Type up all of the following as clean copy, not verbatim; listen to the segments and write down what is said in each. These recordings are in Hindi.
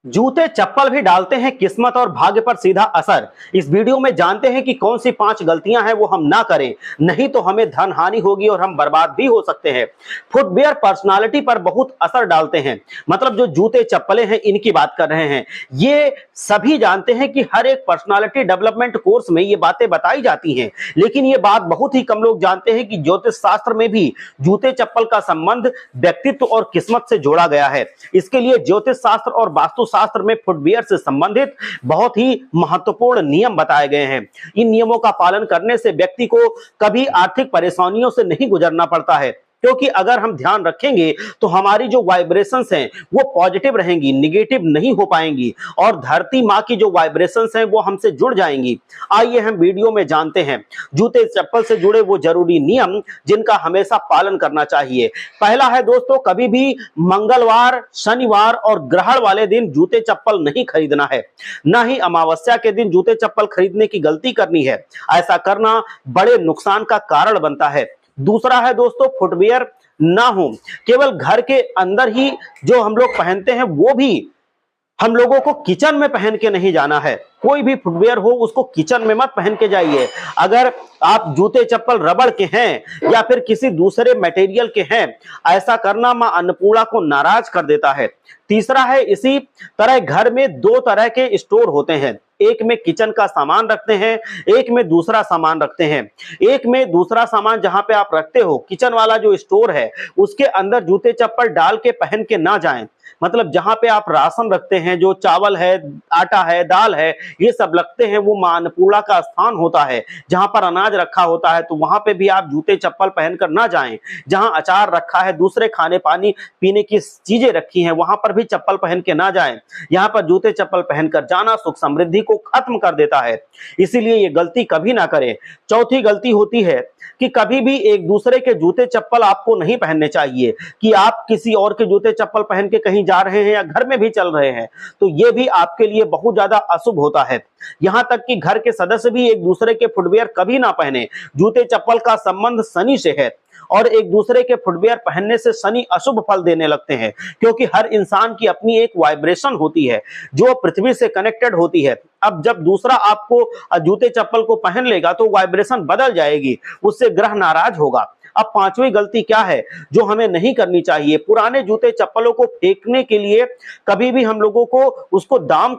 जूते चप्पल भी डालते हैं किस्मत और भाग्य पर सीधा असर। इस वीडियो में जानते हैं कि कौन सी 5 गलतियां हैं वो हम ना करें, नहीं तो हमें धन हानि होगी और हम बर्बाद भी हो सकते हैं। फुटवियर पर्सनालिटी पर बहुत असर डालते हैं। मतलब जो जूते चप्पलें हैं इनकी बात कर रहे हैं। ये सभी जानते हैं कि हर एक पर्सनालिटी डेवलपमेंट कोर्स में ये बातें बताई जाती हैं, लेकिन ये बात बहुत ही कम लोग जानते हैं कि ज्योतिष शास्त्र में भी जूते चप्पल का संबंध व्यक्तित्व और किस्मत से जोड़ा गया है। इसके लिए ज्योतिष शास्त्र और वास्तु शास्त्र में फुटवियर से संबंधित बहुत ही महत्वपूर्ण नियम बताए गए हैं। इन नियमों का पालन करने से व्यक्ति को कभी आर्थिक परेशानियों से नहीं गुजरना पड़ता है, क्योंकि अगर हम ध्यान रखेंगे तो हमारी जो वाइब्रेशंस हैं वो पॉजिटिव रहेंगी, निगेटिव नहीं हो पाएंगी और धरती माँ की जो वाइब्रेशंस हैं वो हमसे जुड़ जाएंगी। आइए हम वीडियो में जानते हैं जूते चप्पल से जुड़े वो जरूरी नियम जिनका हमेशा पालन करना चाहिए। पहला है दोस्तों, कभी भी मंगलवार, शनिवार और ग्रहण वाले दिन जूते चप्पल नहीं खरीदना है। ना ही अमावस्या के दिन जूते चप्पल खरीदने की गलती करनी है। ऐसा करना बड़े नुकसान का कारण बनता है। दूसरा है दोस्तों, फुटवियर ना हो, केवल घर के अंदर ही जो हम लोग पहनते हैं वो भी हम लोगों को किचन में पहन के नहीं जाना है। कोई भी फुटवियर हो उसको किचन में मत पहन के जाइए। अगर आप जूते चप्पल रबड़ के हैं या फिर किसी दूसरे मटेरियल के हैं, ऐसा करना मां अन्नपूर्णा को नाराज कर देता है। तीसरा है, इसी तरह घर में 2 तरह के स्टोर होते हैं। एक में किचन का सामान रखते हैं, एक में दूसरा सामान रखते हैं। एक में दूसरा सामान जहां पे आप रखते हो, किचन वाला जो स्टोर है उसके अंदर जूते चप्पल डाल के पहन के ना जाएं। मतलब जहां पे आप राशन रखते हैं, जो चावल है, आटा है, दाल है, ये सब लगते हैं, वो मां अन्नपूर्णा का स्थान होता है। जहां पर अनाज रखा होता है तो वहां पे भी आप जूते चप्पल पहनकर ना जाएं। जहां अचार रखा है, दूसरे खाने पानी पीने की चीजें रखी हैं, वहां पर भी चप्पल पहन के ना जाएं। यहां पर जूते चप्पल पहनकर जाना सुख समृद्धि को खत्म कर देता है, इसीलिए ये गलती कभी ना करें। चौथी गलती होती है कि कभी भी एक दूसरे के जूते चप्पल आपको नहीं पहनने चाहिए। कि आप किसी और के जूते चप्पल पहन के कहीं जा रहे हैं या घर में भी चल रहे हैं तो ये भी आपके लिए बहुत ज्यादा अशुभ होता है। यहां तक कि घर के सदस्य भी एक दूसरे के फुटवियर कभी ना पहने। जूते चप्पल का संबंध शनि से है और एक दूसरे के फुटवियर पहनने से शनि अशुभ फल देने लगते हैं, क्योंकि हर इंसान की अपनी एक वाइब्रेशन होती है जो पृथ्वी से कनेक्टेड होती है। अब जब दूसरा आपको जूते चप्पल को पहन लेगा तो वाइब्रेशन बदल जाएगी, उससे ग्रह नाराज होगा। अब 5वीं गलती क्या है जो हमें नहीं करनी चाहिए? पुराने जूते चप्पलों को फेंकने के लिए कभी भी हम लोगों को उसको दान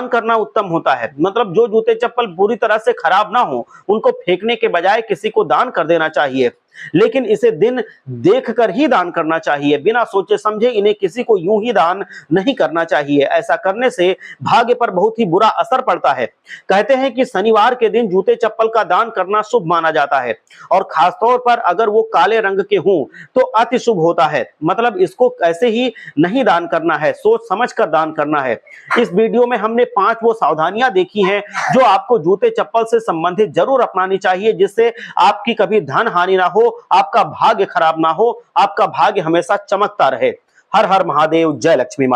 करना उत्तम होता है। मतलब जो जूते चप्पल पूरी तरह से खराब ना हो उनको फेंकने के बजाय किसी को दान कर देना चाहिए, लेकिन इसे दिन देखकर ही दान करना चाहिए। बिना सोचे समझे इन्हें किसी को यूं ही दान नहीं करना चाहिए। ऐसा करने से भाग्य पर बहुत ही बुरा असर पड़ता है। कहते हैं कि शनिवार के दिन जूते चप्पल का दान करना शुभ माना जाता है और खासतौर पर अगर वो काले रंग के हों तो अति शुभ होता है। मतलब इसको ऐसे ही नहीं दान करना है, सोच समझ कर दान करना है। इस वीडियो में हमने 5 वो सावधानियां देखी हैं जो आपको जूते चप्पल से संबंधित जरूर अपनानी चाहिए, जिससे आपकी कभी धन हानि ना हो, आपका भाग्य खराब ना हो, आपका भाग्य हमेशा चमकता रहे। हर हर महादेव, जय लक्ष्मी माता।